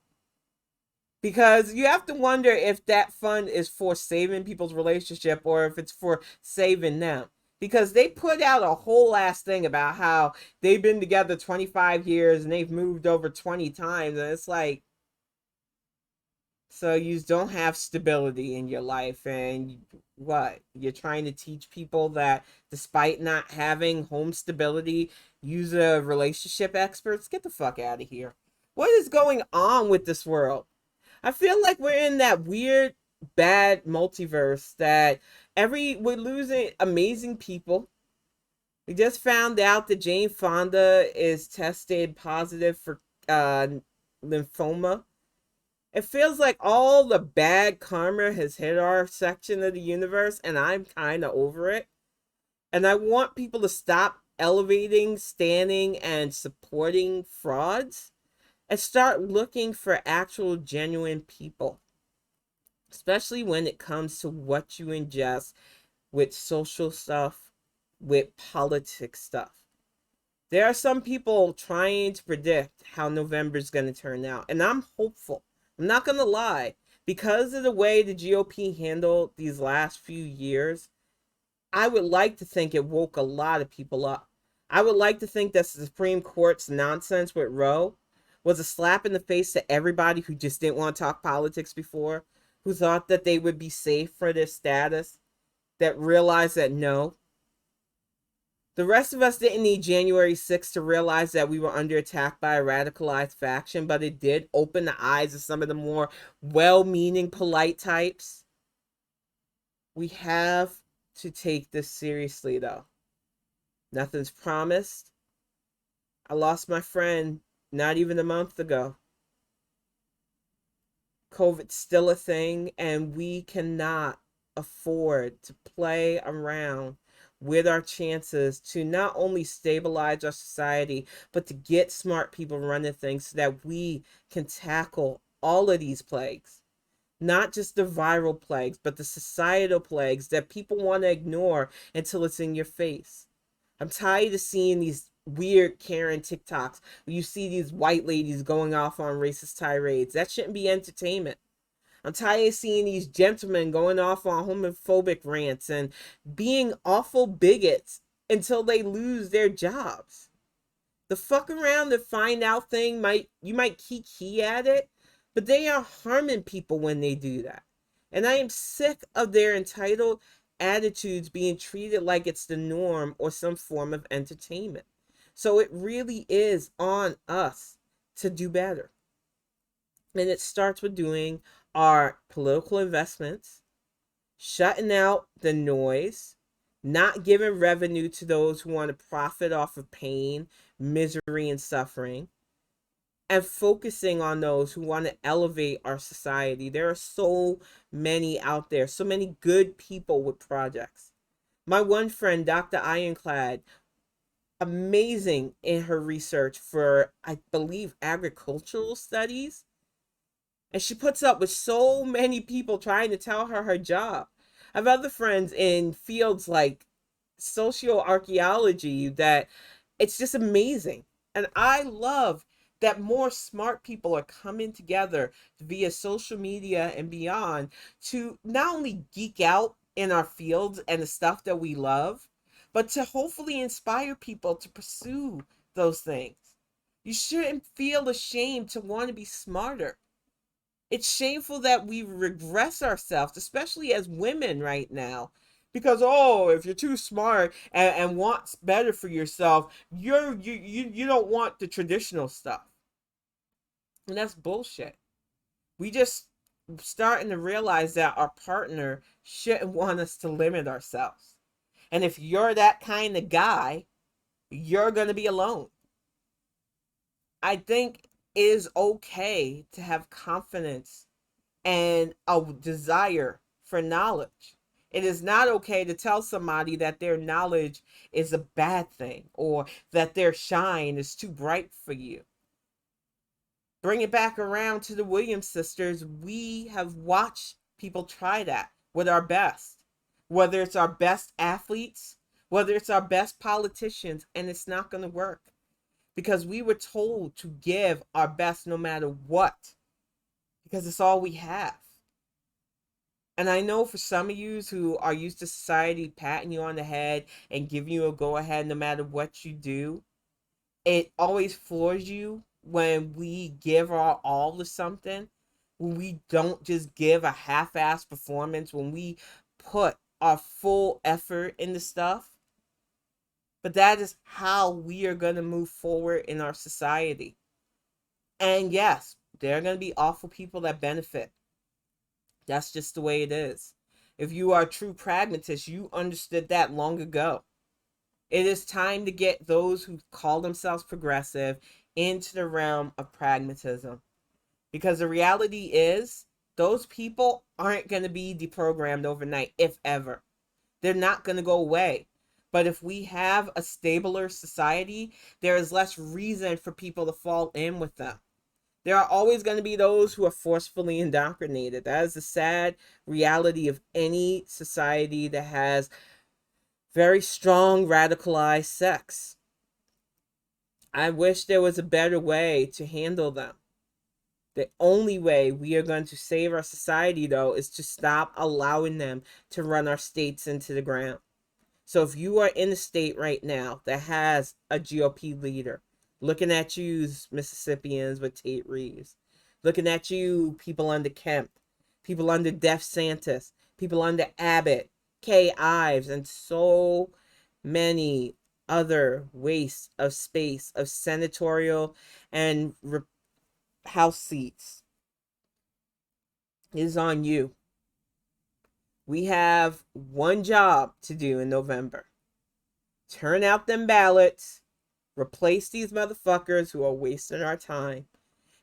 because you have to wonder if that fund is for saving people's relationship or if it's for saving them. Because they put out a whole ass thing about how they've been together 25 years and they've moved over 20 times. And it's like, so you don't have stability in your life, and what? You're trying to teach people that despite not having home stability, use a relationship experts? Get the fuck out of here. What is going on with this world? I feel like we're in that weird, bad multiverse that we're losing amazing people. We just found out that Jane Fonda is tested positive for lymphoma. It feels like all the bad karma has hit our section of the universe, and I'm kind of over it. And I want people to stop elevating, standing, and supporting frauds, and start looking for actual genuine people, especially when it comes to what you ingest with social stuff, with politics stuff. There are some people trying to predict how November's going to turn out, and I'm hopeful. I'm not going to lie. Because of the way the GOP handled these last few years, I would like to think it woke a lot of people up. I would like to think that the Supreme Court's nonsense with Roe was a slap in the face to everybody who just didn't want to talk politics before, who thought that they would be safe for their status, that realized that no. The rest of us didn't need January 6th to realize that we were under attack by a radicalized faction, but it did open the eyes of some of the more well-meaning, polite types. We have to take this seriously, though. Nothing's promised. I lost my friend not even a month ago. COVID's still a thing, and we cannot afford to play around with our chances to not only stabilize our society, but to get smart people running things so that we can tackle all of these plagues. Not just the viral plagues, but the societal plagues that people want to ignore until it's in your face. I'm tired of seeing these weird Karen TikToks where you see these white ladies going off on racist tirades. That shouldn't be entertainment. I'm tired of seeing these gentlemen going off on homophobic rants and being awful bigots until they lose their jobs. The fuck around and find out thing you might key at it, but they are harming people when they do that. And I am sick of their entitled attitudes being treated like it's the norm or some form of entertainment. So it really is on us to do better. And it starts with doing our political investments, shutting out the noise, not giving revenue to those who want to profit off of pain, misery, and suffering, and focusing on those who want to elevate our society. There are so many out there, so many good people with projects. My one friend, Dr. Ironclad, amazing in her research for, I believe, agricultural studies. And she puts up with so many people trying to tell her job. I have other friends in fields like socioarchaeology that it's just amazing. And I love that more smart people are coming together via social media and beyond to not only geek out in our fields and the stuff that we love, but to hopefully inspire people to pursue those things. You shouldn't feel ashamed to want to be smarter. It's shameful that we regress ourselves, especially as women right now. Because if you're too smart and wants better for yourself, you don't want the traditional stuff. And that's bullshit. We just starting to realize that our partner shouldn't want us to limit ourselves. And if you're that kind of guy, you're going to be alone. I think it is okay to have confidence and a desire for knowledge. It is not okay to tell somebody that their knowledge is a bad thing or that their shine is too bright for you. Bring it back around to the Williams sisters. We have watched people try that with our best, whether it's our best athletes, whether it's our best politicians, and it's not going to work because we were told to give our best no matter what, because it's all we have. And I know for some of you who are used to society patting you on the head and giving you a go ahead no matter what you do, it always floors you when we give our all to something, when we don't just give a half-assed performance, when we put our full effort into stuff. But that is how we are going to move forward in our society. And yes, there are going to be awful people that benefit. That's just the way it is. If you are a true pragmatist, you understood that long ago. It is time to get those who call themselves progressive into the realm of pragmatism. Because the reality is, those people aren't going to be deprogrammed overnight, if ever. They're not going to go away. But if we have a stabler society, there is less reason for people to fall in with them. There are always going to be those who are forcefully indoctrinated. That is the sad reality of any society that has very strong radicalized sects. I wish there was a better way to handle them. The only way we are going to save our society, though, is to stop allowing them to run our states into the ground. So if you are in a state right now that has a GOP leader, looking at you, Mississippians with Tate Reeves, looking at you, people under Kemp, people under DeSantis, people under Abbott, Kay Ives, and so many other wastes of space of senatorial and House seats, it is on you. We have one job to do in November. Turn out them ballots, replace these motherfuckers who are wasting our time,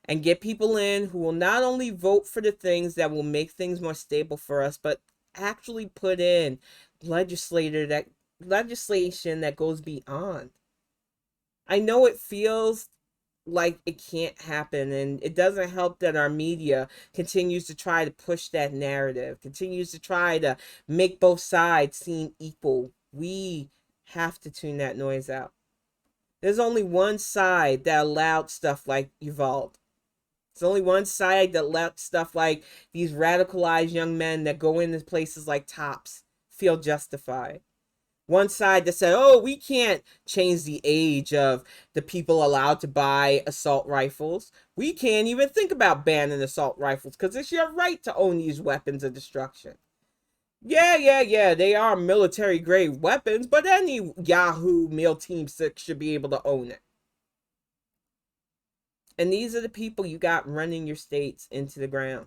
and get people in who will not only vote for the things that will make things more stable for us, but actually put in legislation that goes beyond. I know it feels like it can't happen, and it doesn't help that our media continues to try to push that narrative, continues to try to make both sides seem equal. We have to tune that noise out. There's only one side that allowed stuff like Uvalde. There's only one side that let stuff like these radicalized young men that go into places like Tops feel justified. One side that said, oh, we can't change the age of the people allowed to buy assault rifles. We can't even think about banning assault rifles because it's your right to own these weapons of destruction. Yeah, they are military grade weapons, but any Yahoo Meal Team 6 should be able to own it. And these are the people you got running your states into the ground.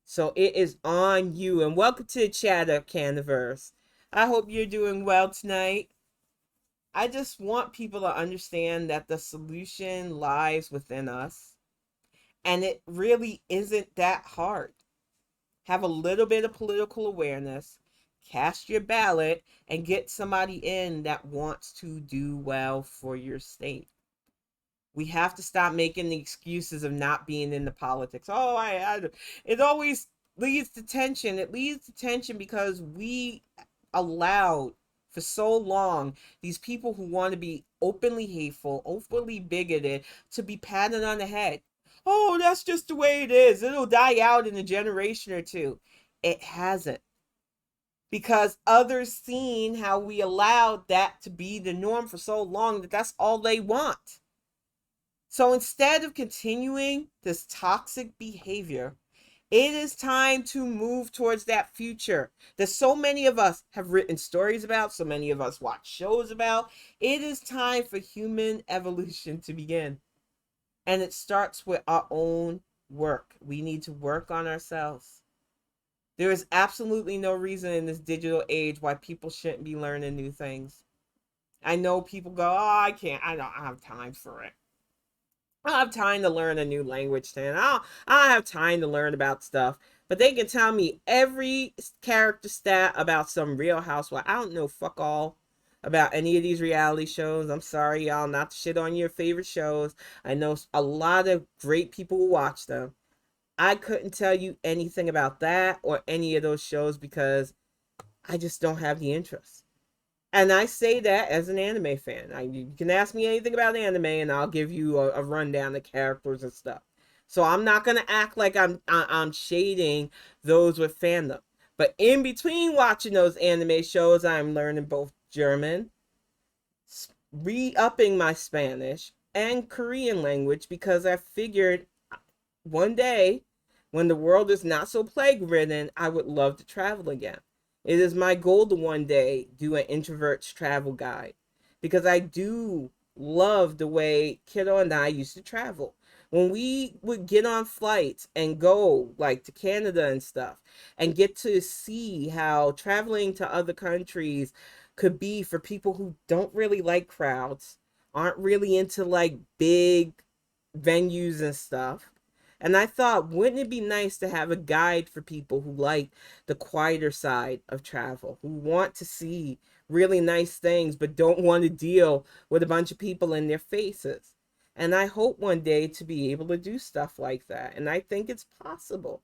So it is on you. And welcome to the Chatter Caniverse. I hope you're doing well tonight. I just want people to understand that the solution lies within us. And it really isn't that hard. Have a little bit of political awareness, cast your ballot, and get somebody in that wants to do well for your state. We have to stop making the excuses of not being in the politics. Oh, it always leads to tension. It leads to tension because we allowed for so long these people who want to be openly hateful, openly bigoted, to be patted on the head. Oh, that's just the way it is. It'll die out in a generation or two. It hasn't. Because others seen how we allowed that to be the norm for so long that that's all they want. So instead of continuing this toxic behavior, it is time to move towards that future that so many of us have written stories about, so many of us watch shows about. It is time for human evolution to begin. And it starts with our own work. We need to work on ourselves. There is absolutely no reason in this digital age why people shouldn't be learning new things. I know people go, oh, I don't have time for it. I don't have time to learn a new language, then. I don't have time to learn about stuff. But they can tell me every character stat about some Real Housewife. I don't know fuck all about any of these reality shows. I'm sorry, y'all, not to shit on your favorite shows. I know a lot of great people who watch them. I couldn't tell you anything about that or any of those shows because I just don't have the interest. And I say that as an anime fan. You can ask me anything about anime and I'll give you a rundown of characters and stuff. So I'm not going to act like I'm shading those with fandom. But in between watching those anime shows, I'm learning both German, re-upping my Spanish, and Korean language because I figured one day when the world is not so plague-ridden, I would love to travel again. It is my goal to one day do an introvert's travel guide because I do love the way Kiddo and I used to travel. When we would get on flights and go like to Canada and stuff and get to see how traveling to other countries could be for people who don't really like crowds, aren't really into like big venues and stuff. And I thought, wouldn't it be nice to have a guide for people who like the quieter side of travel, who want to see really nice things, but don't want to deal with a bunch of people in their faces? And I hope one day to be able to do stuff like that. And I think it's possible.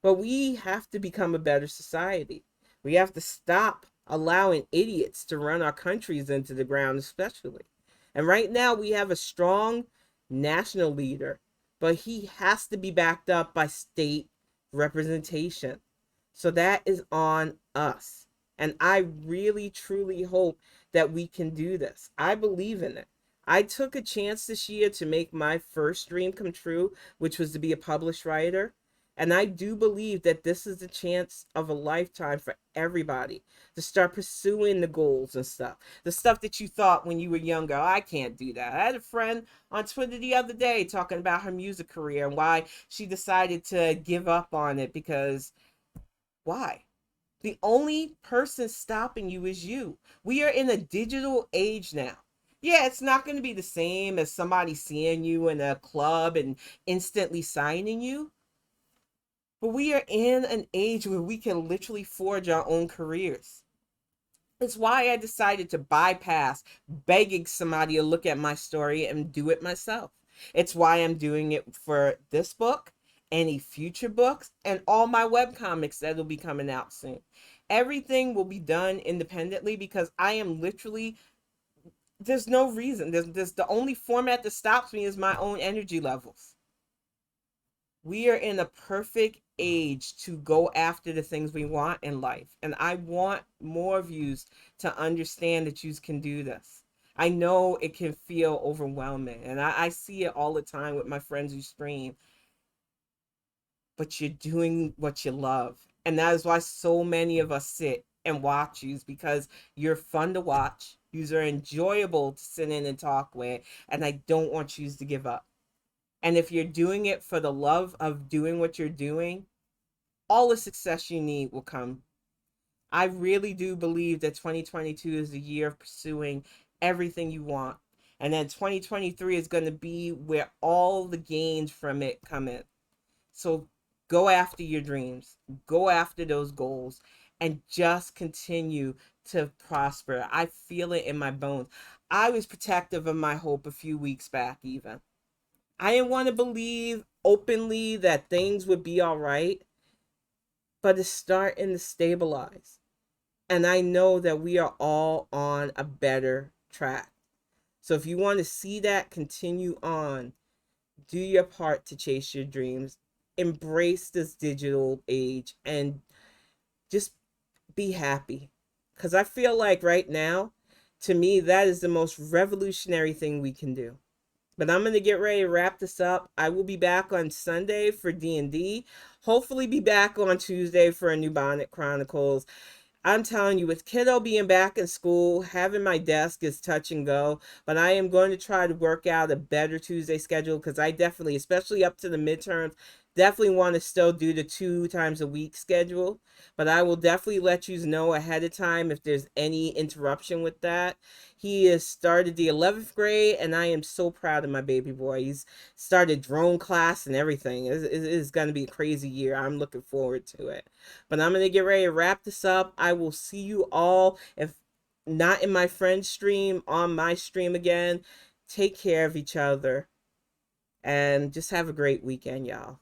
But we have to become a better society. We have to stop allowing idiots to run our countries into the ground, especially. And right now, we have a strong national leader, but he has to be backed up by state representation. So that is on us. And I really, truly hope that we can do this. I believe in it. I took a chance this year to make my first dream come true, which was to be a published writer. And I do believe that this is the chance of a lifetime for everybody to start pursuing the goals and stuff. The stuff that you thought when you were younger, oh, I can't do that. I had a friend on Twitter the other day talking about her music career and why she decided to give up on it because why? The only person stopping you is you. We are in a digital age now. Yeah, it's not going to be the same as somebody seeing you in a club and instantly signing you. But we are in an age where we can literally forge our own careers. It's why I decided to bypass begging somebody to look at my story and do it myself. It's why I'm doing it for this book, any future books, and all my webcomics that will be coming out soon. Everything will be done independently because I am literally, there's no reason. There's the only format that stops me is my own energy levels. We are in a perfect age to go after the things we want in life. And I want more of you to understand that you can do this. I know it can feel overwhelming. And I see it all the time with my friends who stream. But you're doing what you love. And that is why so many of us sit and watch you, because you're fun to watch. You are enjoyable to sit in and talk with. And I don't want you to give up. And if you're doing it for the love of doing what you're doing, all the success you need will come. I really do believe that 2022 is the year of pursuing everything you want. And then 2023 is going to be where all the gains from it come in. So go after your dreams, go after those goals, and just continue to prosper. I feel it in my bones. I was protective of my hope a few weeks back, even. I didn't want to believe openly that things would be all right, but it's starting to stabilize. And I know that we are all on a better track. So if you want to see that continue on, do your part to chase your dreams. Embrace this digital age and just be happy. Because I feel like right now, to me, that is the most revolutionary thing we can do. But I'm going to get ready to wrap this up. I will be back on Sunday for D&D. Hopefully be back on Tuesday for a new Bonnet Chronicles. I'm telling you, with kiddo being back in school, having my desk is touch and go. But I am going to try to work out a better Tuesday schedule because I definitely, especially up to the midterms, definitely want to still do the 2 times a week schedule. But I will definitely let you know ahead of time if there's any interruption with that. He has started the 11th grade, and I am so proud of my baby boy. He's started drone class and everything. It's going to be a crazy year. I'm looking forward to it. But I'm going to get ready to wrap this up. I will see you all, if not in my friend's stream, on my stream again. Take care of each other and just have a great weekend, y'all.